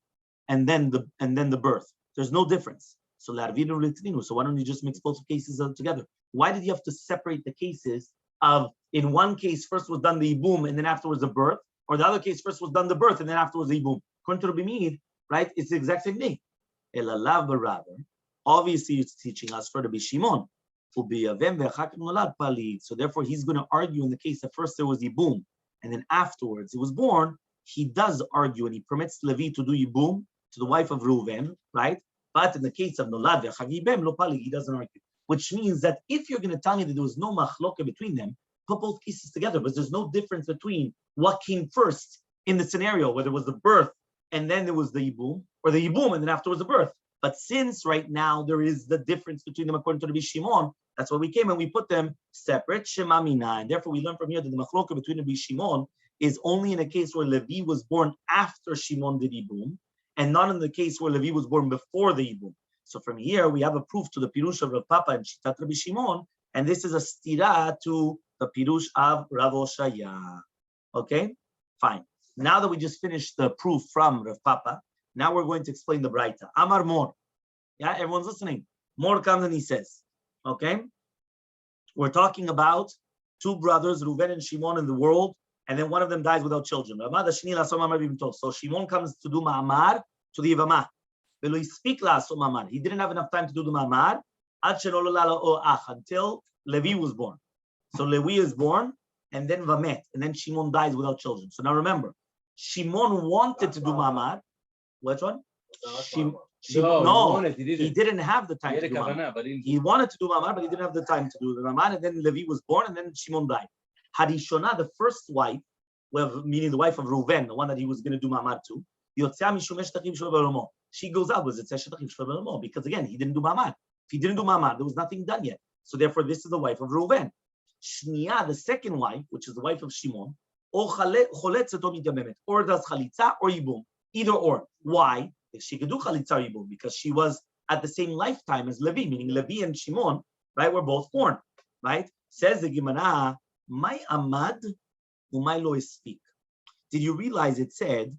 and then the birth. There's no difference. So why don't you just mix both cases together? Why did you have to separate the cases of, in one case first was done the yibum and then afterwards the birth, or the other case first was done the birth and then afterwards the yibum? According to Rabbi Meir, right, it's the exact same thing. Obviously, it's teaching us for the Bishimon. So therefore, he's going to argue in the case that first there was Yibum, and then afterwards it was born. He does argue, and he permits Levi to do Yibum to the wife of Reuven, right? But in the case of Nolad v'Chagibem, lo pali, he doesn't argue. Which means that if you're going to tell me that there was no machloka between them, put both cases together, but there's no difference between what came first in the scenario, whether it was the birth and then there was the Yibum, or the Yibum and then afterwards the birth. But since right now there is the difference between them according to Rabbi Shimon, that's why we came and we put them separate, Shema Mina. And therefore we learn from here that the machloka between Rabbi Shimon is only in a case where Levi was born after Shimon did Yibum, and not in the case where Levi was born before the Yibum. So from here we have a proof to the Pirush of Rav Papa and Shitat Rabbi Shimon, and this is a stira to the Pirush of Rav Oshaya. Okay, fine. Now that we just finished the proof from Rav Papa, now we're going to explain the Braita. Amar Mor. Yeah, everyone's listening. Mor comes and he says, okay, we're talking about two brothers, Reuven and Shimon, in the world, and then one of them dies without children. So Shimon comes to do ma'amar to the Yevamah. He didn't have enough time to do the ma'amar until Levi was born. So Levi is born, and then Vamet, and then Shimon dies without children. So now remember, Shimon wanted to do ma'amar. Which one? He didn't have the time to do Ma'amad. He wanted to do Ma'amad, but he didn't have the time to do the Ma'amad. And then Levi was born, and then Shimon died. Harishona, the first wife, meaning the wife of Reuven, the one that he was going to do Ma'amad to, she goes out with it because again, he didn't do Ma'amad. If he didn't do Ma'amad, there was nothing done yet. So therefore, this is the wife of Reuven. Shniya, the second wife, which is the wife of Shimon, or does chalitza or yibum, either or. Why? She could do chalitza or yibum because she was at the same lifetime as Levi, meaning Levi and Shimon, right, were both born, right? Says the Gemara, my amad umay lo speak. Did you realize it said,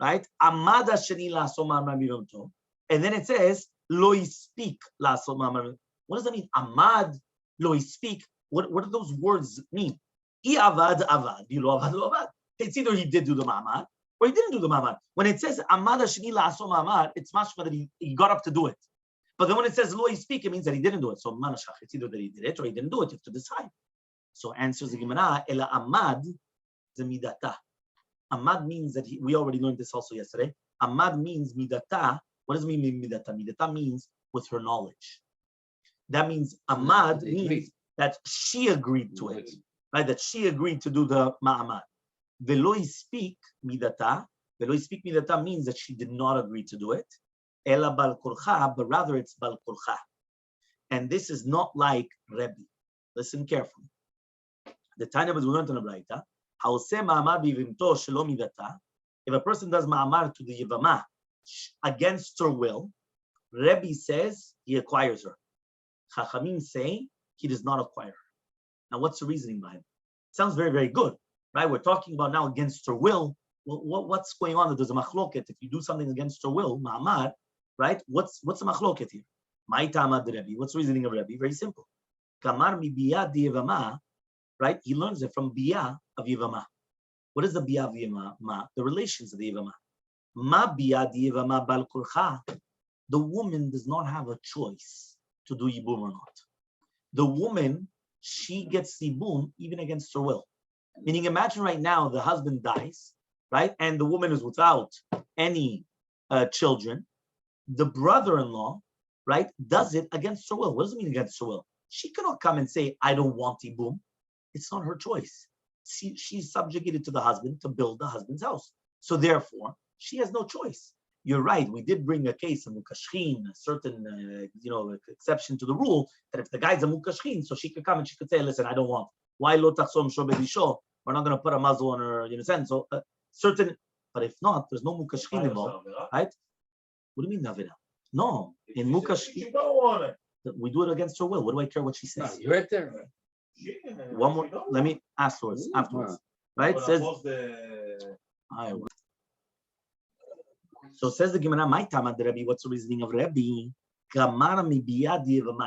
right? Amad hasheni la'asot ma'amad bivamto, and then it says lo speak la'asot ma'amad. What does that mean? Amad lo speak. What do those words mean? Avad avad. It's either he did do the ma'amad or he didn't do the ma'amad. When it says amad hasheni la'asot ma'amad, it's mashma that he got up to do it. But then when it says lo speak, it means that he didn't do it. So manashach, it's either that he did it or he didn't do it. You have to decide. So answers the Gemara, ela amad the midata. Amad means that we already learned this also yesterday. Amad means midata. What does it mean midata? Midata means with her knowledge. That means amad means that she agreed to it, right? That she agreed to do the ma'amad. Velo speak midata. Velo speak midata means that she did not agree to do it. Ela bal korcha, but rather it's bal korcha. And this is not like Rabbi. Listen carefully. The Tanya was learned in the Braita. If a person does ma'amar to the Yevamah against her will, Rabbi says he acquires her. Chachamim say he does not acquire her. Now, what's the reasoning behind it? Sounds very, very good, right? We're talking about now against her will. What's going on? That there's a machloket. If you do something against her will, ma'amar, right? What's the machloket here? Ma'itama de Rabbi. What's the reasoning of Rabbi? Very simple. Kamar mi biyad Yevamah. Right? He learns it from Biyah of Yevamah. What is the Biyah of Yevamah? The relations of the Yevamah. Ma Biyah Yevamah bal kurcha. The woman does not have a choice to do Yibum or not. The woman, she gets Yibum even against her will. Meaning, imagine right now the husband dies, right? And the woman is without any children. The brother-in-law, right, does it against her will. What does it mean against her will? She cannot come and say, I don't want Yibum. It's not her choice. She's subjugated to the husband to build the husband's house. So therefore, she has no choice. You're right. We did bring a case of mukashchin, a certain, exception to the rule that if the guy's a mukashchin, so she could come and she could say, "Listen, I don't want. Why lo tachsom shobedisho? We're not going to put a muzzle on her, in a sense." So certain, but if not, there's no mukashchin involved, right? What do you mean navira? No, in mukashchin, we do it against her will. What do I care what she says? No, you're right there. One more. Let me afterwards. Right? Says. So says the Gemara. My Tamad Rabbi. What's the reasoning of Rabbi?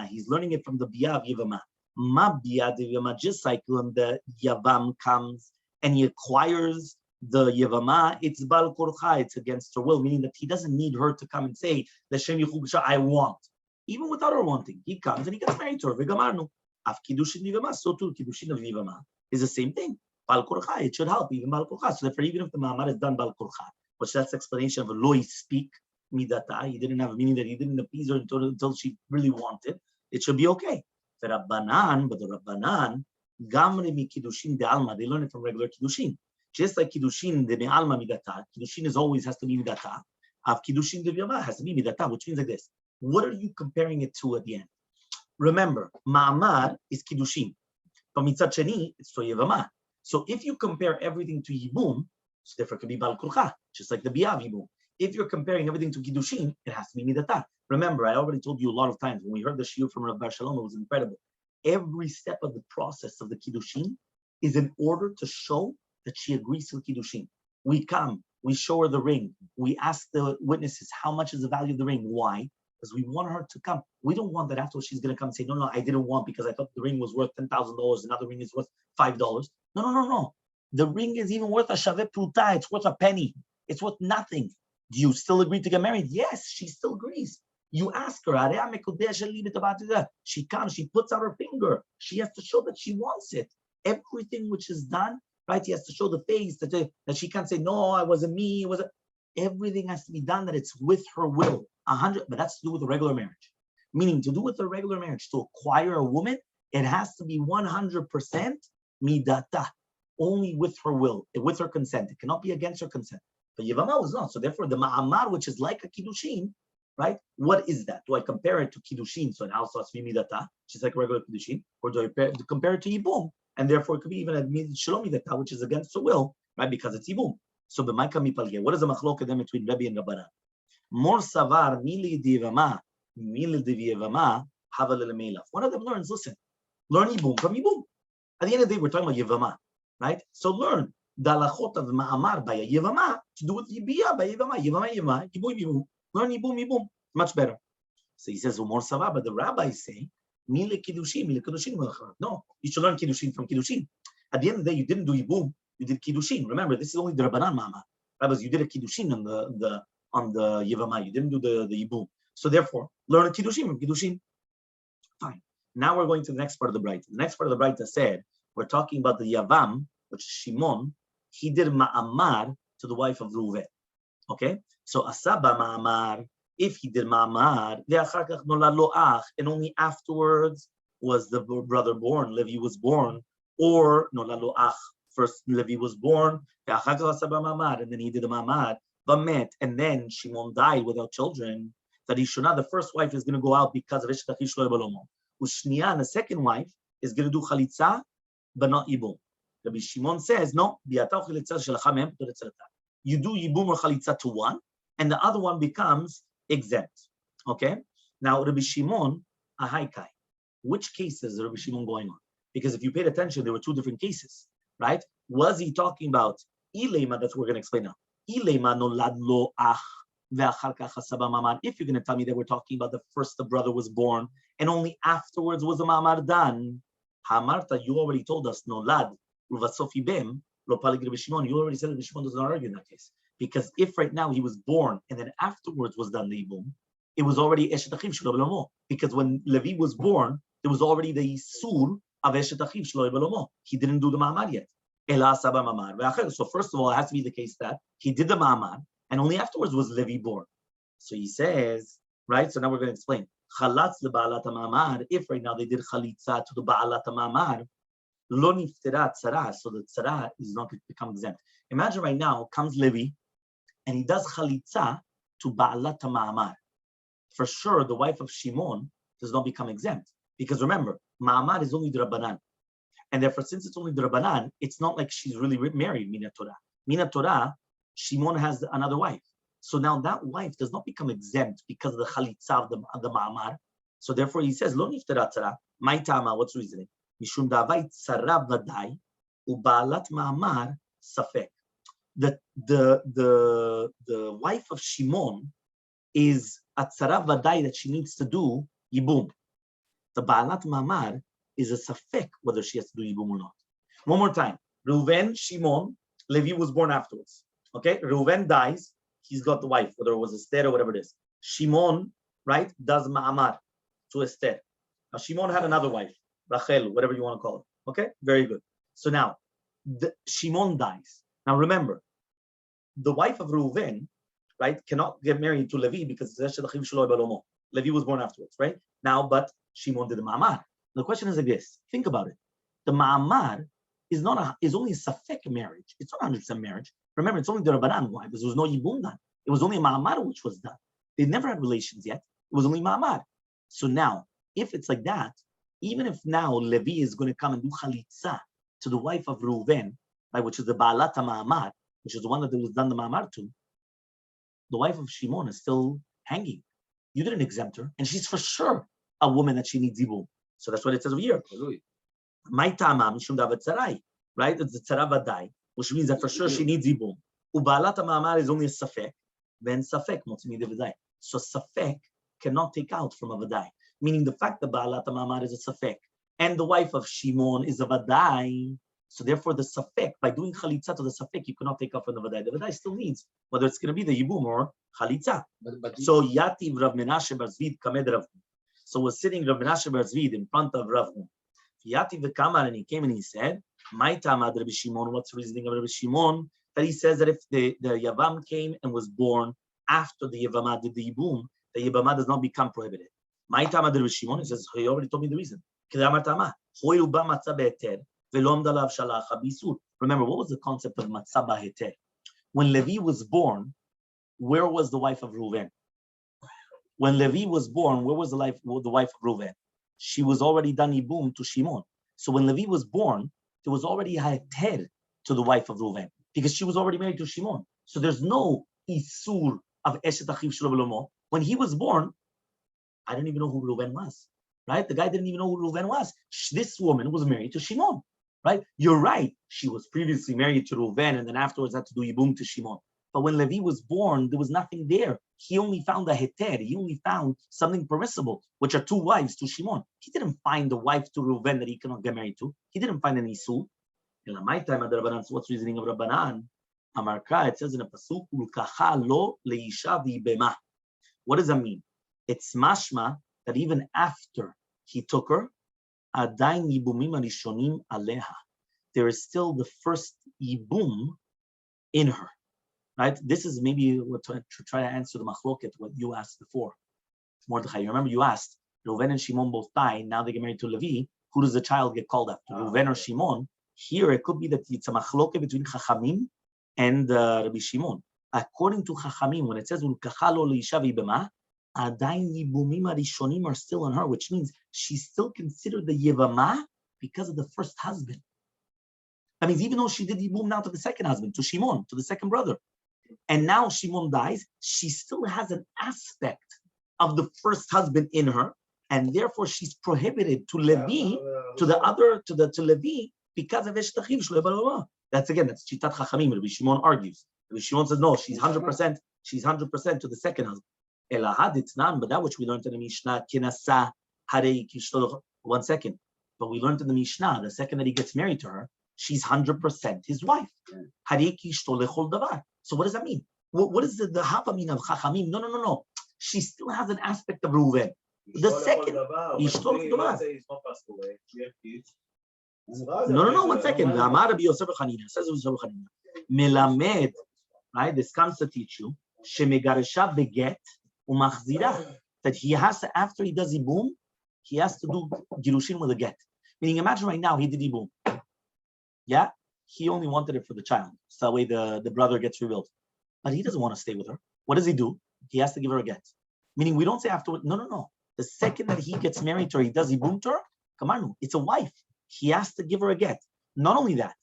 He's learning it from the Biyah of Yevamah. Ma Biyah Yevamah. Just like when the Yavam comes and he acquires the Yevamah, it's Bal Korcha. It's against her will, meaning that he doesn't need her to come and say, "L'shem Yichud B'Shah, I want." Even without her wanting, he comes and he gets married to her. V'gamarnu. Af kiddushin Yevamah, so too kiddushin of Yevamah is the same thing. Bal korcha, it should help even bal korcha. So therefore, even if the ma'amar is done bal korcha, which that's the explanation of a lo speak midata, he didn't have a meaning that he didn't appease her until she really wanted. It should be okay. The Rabbanan, but the Rabbanan, gamre mi kiddushin de alma, they learn it from regular kiddushin. Just like kiddushin de me alma midata, kiddushin is always has to be midata. Af kiddushin de Yevamah has to be midata, which means like this. What are you comparing it to at the end? Remember, ma'amar is kiddushin, but mitzat sheni it's to Yevamah. So if you compare everything to yibum, so therefore it could be bal kurcha, just like the biyah yibum. If you're comparing everything to kiddushin, it has to be midata. Remember, I already told you a lot of times when we heard the shiur from Rabbi Shalom, it was incredible. Every step of the process of the kiddushin is in order to show that she agrees to the kiddushin. We come, we show her the ring, we ask the witnesses how much is the value of the ring. Why? Because we want her to come. We don't want that afterwards she's going to come and say, no, I didn't want because I thought the ring was worth $10,000, another ring is worth $5. No. The ring is even worth a shaveh pruta. It's worth a penny. It's worth nothing. Do you still agree to get married? Yes, she still agrees. You ask her, she comes, she puts out her finger. She has to show that she wants it. Everything which is done, right? He has to show the face that she can't say, no, it wasn't me. everything has to be done that it's with her will. 100, but that's to do with a regular marriage. Meaning to do with a regular marriage, to acquire a woman, it has to be 100% midata, only with her will, with her consent. It cannot be against her consent. But Yevamos is not. So therefore, the ma'amar, which is like a kiddushin, right? What is that? Do I compare it to kiddushin? So now it's midata, which is like a regular kiddushin, or do I compare it to yibum? And therefore, it could be even a shalom midata, which is against her will, right? Because it's yibum. So b'maika mipalge. What is the machlok between Rabbi and Rabbanan? Mor savar mili divama, mili diviyevama, haval elemelaf. One of them learns. Listen, learn yibum from yibum. At the end of the day, we're talking about yevama, right? So learn the halachot of ma'amar by a yevama to do with yibiyah by yevama, yibum, yibum. Learn yibum. Much better. So he says, more savar, but the rabbis say, mili kiddushin. No, you should learn kiddushin from kiddushin. At the end of the day, you didn't do yibum, you did kiddushin. Remember, this is only the Rabbanan ma'amar. Rabbis, you did a kiddushin on the yevama. You didn't do the yibum. So therefore, learn a kiddushin from kiddushin. Fine. Now we're going to the next part of the Braita. The next part of the Braita said, we're talking about the Yavam, which is Shimon. He did ma'amar to the wife of Reuven. Okay? So asaba ma'amar, if he did ma'amar, and only afterwards was the brother born, Levi was born, or nolad lo ach, first Levi was born, and then he did the ma'amar, and then Shimon died without children, that the first wife is going to go out because of Eshet Achiv Shelo Balomo. Ushniya, the second wife, is going to do chalitza, but not yibum. Rabbi Shimon says, no, you do yibum or chalitza to one, and the other one becomes exempt. Okay? Now, Rabbi Shimon, ahaikai. Which cases is Rabbi Shimon going on? Because if you paid attention, there were two different cases, right? Was he talking about ilema? That's what we're going to explain now. Ilema nolad lo ach. If you're going to tell me that we're talking about the first the brother was born and only afterwards was the ma'amar done, Hamarta, you already told us, nolad, uvasofi bem, lo palig Rabbi Shimon. You already said that Rabbi Shimon doesn't argue in that case. Because if right now he was born and then afterwards was done the yibum, it was already Eshet Achiv Shelo Balomo. Because when Levi was born, there was already the Yisur of Eshet Achiv Shelo Balomo. He didn't do the ma'amar yet. So first of all, it has to be the case that he did the ma'amar, and only afterwards was Levi born. So he says, right? So now we're going to explain. Chalatz leba'alat ha'ma'amar. If right now they did chalitza to the ba'alat ha'ma'amar, lo niftera tzara. So the tzara is not going to become exempt. Imagine right now comes Levi, and he does chalitza to ba'alat ha'ma'amar. For sure, the wife of Shimon does not become exempt. Because remember, ma'amar is only the Rabbanan. And therefore, since it's only the Rabbanan, it's not like she's really married, Mina Torah. Mina Torah, Shimon has another wife. So now that wife does not become exempt because of the chalitza of the ma'amar. So therefore he says, Lo niftera tzara. My tama, what's the reasoning? Mishum davai tzara vadai, uba'alat ma'amar safek. The wife of Shimon is a tzara vadai that she needs to do yibum. The ba'alat ma'amar is a safek whether she has to do yibum or not. One more time. Reuven, Shimon, Levi was born afterwards. Okay, Reuven dies, he's got the wife, whether it was Esther or whatever it is. Shimon, right, does ma'amar to Esther. Now Shimon had another wife, Rachel, whatever you want to call it. Okay, very good. So now, Shimon dies. Now remember, the wife of Reuven, right, cannot get married to Levi because Levi was born afterwards, right? Now, but Shimon did the ma'amar. The question is like this. Think about it. The ma'amar is only a safek marriage. It's not 100% marriage. Remember, it's only the Rabbanan. Why? Because there was no yibum done. It was only a ma'amar which was done. They never had relations yet. It was only ma'amar. So now, if it's like that, even if now Levi is going to come and do chalitza to the wife of Reuven, right, which is the ba'alat ma'amar, which is the one that was done the ma'amar to, the wife of Shimon is still hanging. You didn't exempt her, and she's for sure a woman that she needs yibum. So that's what it says over here. My tama mishum davat tzarai, right? It's the tzara vadai, which means that for sure she needs yibum. Uba'alat ma'amar is only a safek, then safek motzimi devadai. So safek cannot take out from a vadai, meaning the fact that ba'alat ma'amar is a safek and the wife of Shimon is a vadai. So therefore, the safek, by doing chalitza to the safek, you cannot take out from the vadai. The vadai still needs whether it's going to be the yibum or chalitza. So yativ Rav Menashe bar Zvid kamed Rav. So was sitting Rav Menashe bar Zvid in front of Rav. Yativ the kamar, and he came and he said, "My tamad Rabbi Shimon. What's the reasoning of Rabbi Shimon that he says that if the Yavam came and was born after the Yevamah did the Yibum, the Yevamah does not become prohibited. My Tama de Shimon, he says, he already told me the reason. Remember, what was the concept of matzah b'heter? When Levi was born, where was the wife of Reuven? When Levi was born, where was the wife of Reuven? She was already done Yibum to Shimon. So when Levi was born, there was already a heter to the wife of Reuven because she was already married to Shimon. So there's no isur of eshet achiv shelo v'lomo. When he was born, I didn't even know who Reuven was, right? The guy didn't even know who Reuven was. This woman was married to Shimon, right? You're right. She was previously married to Reuven and then afterwards had to do Yibum to Shimon. But when Levi was born, there was nothing there. He only found a heter. He only found something permissible, which are two wives to Shimon. He didn't find a wife to Reuven that he cannot get married to. He didn't find an isu. In my time at the Rabbanan, so what's the reasoning of Rabbanan? Amarka, it says in a pasuk, "Ulkacha lo leisha v'ibema." What does that mean? It's mashma that even after he took her, adayin yibumim arishonim aleha. There is still the first yibum in her. Right? This is maybe what to try to answer the machloket, what you asked before. Mordechai, you remember you asked, Reuven and Shimon both die, now they get married to Levi. Who does the child get called after, Reuven or Shimon? Here, it could be that it's a machloket between Chachamim and Rabbi Shimon. According to Chachamim, when it says, Ulkacha lo leisha v'ibema, adayin yibumim arishonim are still on her, which means she's still considered the Yevamah because of the first husband. That means even though she did Yibum now to the second husband, to Shimon, to the second brother, and now Shimon dies, she still has an aspect of the first husband in her, and therefore she's prohibited to Levi, to Levi, because of Eshtachiv Shlo. That's Chitat Chachamim. Rabbi Shimon argues. Rabbi Shimon says, no, she's 100% to the second husband. Elahad, it's none, but that which we learned in the Mishnah, Kinasa Harei Kishto. 1 second. But we learned in the Mishnah, the second that he gets married to her, she's 100% his wife. Harei Kishto lechol davar. So what does that mean? What is the hava mean of Chachamim? No. She still has an aspect of Reuven. The second, No, 1 second. Rabbi Yosef Chanina says Melamed, right? This comes to teach you Shemegaresha beget umachzira, that he has to, after he does Yibum, he has to do Girushin with a get. Meaning, imagine right now he did Yibum. Yeah? He only wanted it for the child. So that way the brother gets revealed. But he doesn't want to stay with her. What does he do? He has to give her a get. Meaning, we don't say afterward, no. The second that he gets married to her, he does Yibum to her, come on, it's a wife. He has to give her a get. Not only that,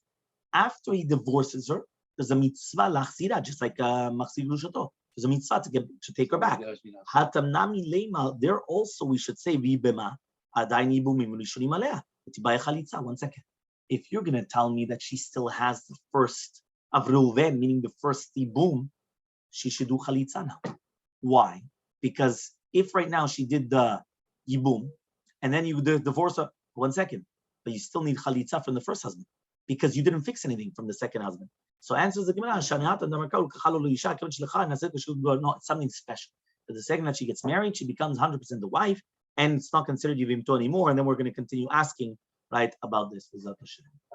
after he divorces her, there's a mitzvah lachzira, just like machzir grushato. There's a mitzvah to take her back. Hatamnami leima. There also we should say v'ibema adayin yibumim rishonim alea. T'ibay chalitza. 1 second. If you're going to tell me that she still has the first of Reuven, meaning the first yibum, she should do chalitza now. Why? Because if right now she did the yibum, and then you divorce her, 1 second, but you still need chalitza from the first husband because you didn't fix anything from the second husband. So answers the Gemara, no, it's something special. But the second that she gets married, she becomes 100% the wife, and it's not considered Yevimto anymore. And then we're going to continue asking, right, about this.